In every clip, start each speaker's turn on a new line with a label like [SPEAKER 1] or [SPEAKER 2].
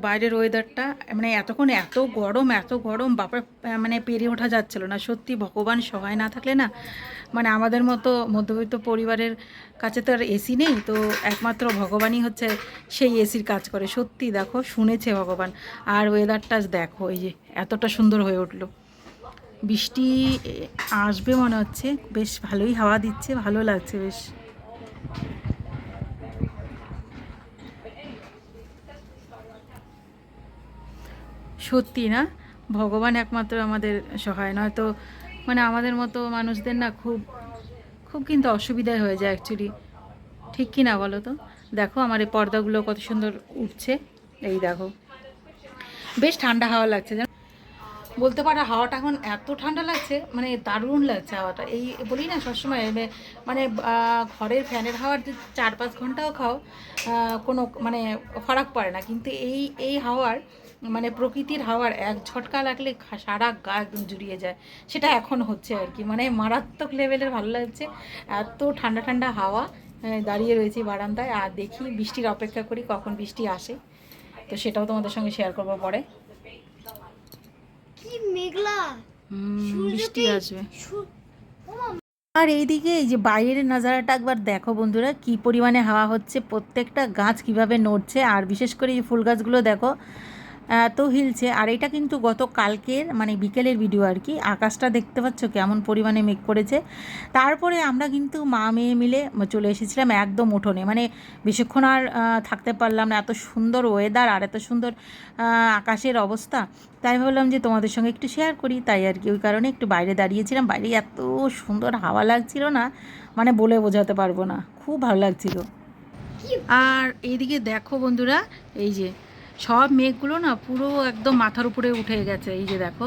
[SPEAKER 1] বাইরের ওয়েদারটা, মানে এতক্ষণ এত গরম বাপরে, মানে পেরিয়ে ওঠা যাচ্ছিল না সত্যি। ভগবান সহায় না থাকলে না, মানে আমাদের মতো মধ্যবিত্ত পরিবারের কাছে তো আর এসি নেই, তো একমাত্র ভগবানই হচ্ছে সেই এসির কাজ করে সত্যি। দেখো শুনেছে ভগবান। আর ওয়েদারটা দেখো, এই যে এতটা সুন্দর হয়ে উঠলো। বৃষ্টি আসবে মনে হচ্ছে, বেশ ভালোই হাওয়া দিচ্ছে, ভালো লাগছে বেশ। সত্যি না, ভগবান একমাত্র আমাদের সহায়, নয়তো মানে আমাদের মতো মানুষদের না খুব খুব কিন্তু অসুবিধায় হয়ে যায় অ্যাকচুয়ালি। ঠিক কি না বলো তো? দেখো আমার এই পর্দাগুলো কত সুন্দর উঠছে, এই দেখো বেশ ঠান্ডা হাওয়া লাগছে। বলতে পারো হাওয়াটা এখন এত ঠান্ডা লাগছে, মানে দারুণ লাগছে হাওয়াটা। এই বলি না সবসময়, মানে ঘরের ফ্যানের হাওয়ার যে 4-5 ঘন্টাও খাও কোনো মানে ফারাক পড়ে না, কিন্তু এই হাওয়ার মানে প্রকৃতির হাওয়ার এক ঝটকা লাগলে সারা গা একদম জুড়িয়ে যায়। সেটা এখন হচ্ছে আর কি, মানে মারাত্মক লেভেলের ভালো লাগছে। এত ঠান্ডা ঠান্ডা হাওয়া, দাঁড়িয়ে রয়েছি বারান্দায় আর দেখি, বৃষ্টির অপেক্ষা করি কখন বৃষ্টি আসে। তো সেটাও তোমাদের সঙ্গে শেয়ার করবো পরে।
[SPEAKER 2] কি মেঘলা,
[SPEAKER 1] বৃষ্টি আসবে। আর এইদিকে এই যে বাইরের নাজারাটা একবার দেখো বন্ধুরা, কি পরিমাণে হাওয়া হচ্ছে, প্রত্যেকটা গাছ কিভাবে নড়ছে, আর বিশেষ করে এই ফুল গাছগুলো দেখো তো হিলছে। আর এটা কিন্তু গত কালকের মানে বিকেলের ভিডিও আর কি। আকাশটা দেখতে পাচ্ছ কেমন পরিমাণে মেঘ করেছে। তারপরে আমরা কিন্তু মা মেয়ে মিলে চলে এসেছিলাম একদম উঠোনে, মানে বেশিক্ষণ আর থাকতে পারলাম না, এত সুন্দর ওয়েদার আর এত সুন্দর আকাশের অবস্থা। তাই ভাবলাম যে তোমাদের সঙ্গে একটু শেয়ার করি, তাই আর কি ওই কারণে একটু বাইরে দাঁড়িয়েছিলাম। বাইরে এত সুন্দর হাওয়া লাগছিল না, মানে বলে বোঝাতে পারবো না, খুব ভালো লাগছিল। আর এইদিকে দেখো বন্ধুরা, এই যে সব মেঘগুলো না পুরো একদম মাথার উপরে উঠে গেছে, এই যে দেখো।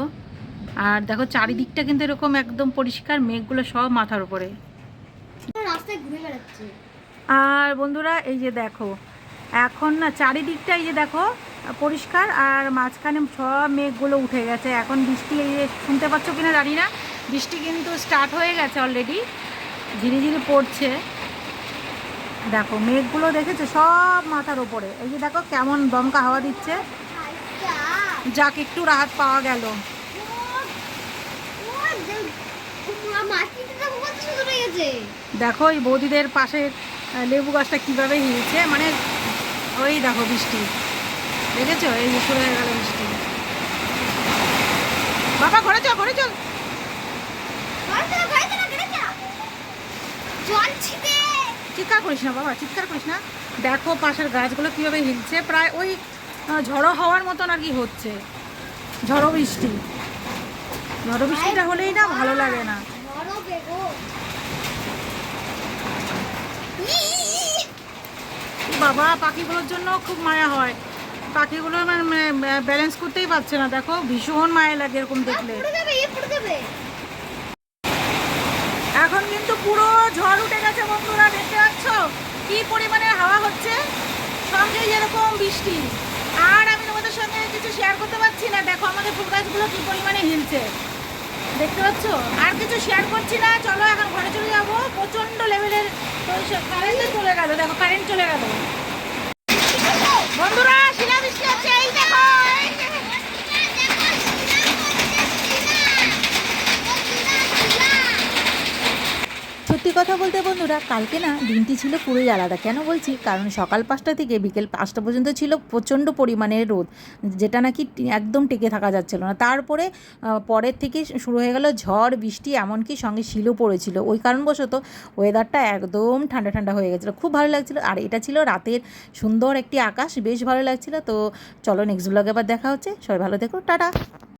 [SPEAKER 1] আর দেখো চারিদিকটা কিন্তু এরকম একদম পরিষ্কার, মেঘগুলো সব মাথার উপরে।
[SPEAKER 2] রাস্তায় ঘুরে বেড়াচ্ছে।
[SPEAKER 1] আর বন্ধুরা এই যে দেখো, এখন না চারিদিকটা এই যে দেখো পরিষ্কার, আর মাঝখানে সব মেঘগুলো উঠে গেছে। এখন বৃষ্টি, এই যে শুনতে পাচ্ছ কিনা জানি না, বৃষ্টি কিন্তু স্টার্ট হয়ে গেছে অলরেডি, ধীরে ধীরে পড়ছে। দেখো মেঘগুলো দেখেছো সব মাথার ওপরে, এই যে দেখো কেমন দমকা হাওয়া দিচ্ছে। যাক একটু রাহাত পাওয়া গেল। দেখো এই বৌদিদের পাশে লেবু গাছটা কিভাবে হিলছে, মানে ওই দেখো বৃষ্টি দেখেছো, এই যে শুরু হয়ে গেল বৃষ্টি। বাবা ঘরে চল, ঘরে চল। চিৎকার করিস না বাবা, চিৎকার করিস না। দেখো পাশের গাছগুলো কিভাবে হিলছে, প্রায় ওই ঝড়ো হওয়ার মতন আর কি হচ্ছে, ঝড়ো বৃষ্টি। ঝড়ো বৃষ্টিটা হলেই না ভালো লাগে না। বাবা পাখিগুলোর জন্য খুব মায়া হয়, পাখিগুলো মানে ব্যালেন্স করতেই পারছে না, দেখো ভীষণ মায়া লাগে এরকম দেখলে। এখন কিন্তু পুরো ঝড় উঠে গেছে বন্ধুরা, দেখতে পাচ্ছ কি পরিমাণে হাওয়া হচ্ছে, সঙ্গে এরকম বৃষ্টি। আর আমি তোমাদের সঙ্গে কিছু শেয়ার করতে পারছি না, দেখো আমাদের ফুল গাছগুলো কি পরিমাণে হিলছে, দেখতে পাচ্ছ। আর কিছু শেয়ার করছি না, চলো এখন ঘরে চলে যাবো। প্রচণ্ড লেভেলের কারেন্টও চলে গেল, দেখো কারেন্ট চলে গেল বন্ধুরা, শিলাবৃষ্টি হচ্ছে, এই দেখো। সত্যি কথা বলতে বন্ধুরা, কালকে না দিনটি ছিল পুরোই আলাদা। কেন বলছি, কারণ সকাল 5টা থেকে বিকেল 5টা পর্যন্ত ছিল প্রচণ্ড পরিমাণের রোদ, যেটা নাকি একদম টেকে থাকা যাচ্ছিল না। তারপরে পরের থেকে শুরু হয়ে গেল ঝড় বৃষ্টি, এমনকি সঙ্গে শিলও পড়েছিল। ওই কারণবশত ওয়েদারটা একদম ঠান্ডা ঠান্ডা হয়ে গেছিলো, খুব ভালো লাগছিলো। আর এটা ছিল রাতের সুন্দর একটি আকাশ, বেশ ভালো লাগছিলো। তো চলো নেক্সট ব্লগে আবার দেখা হচ্ছে, সবাই ভালো থেকো, টাটা।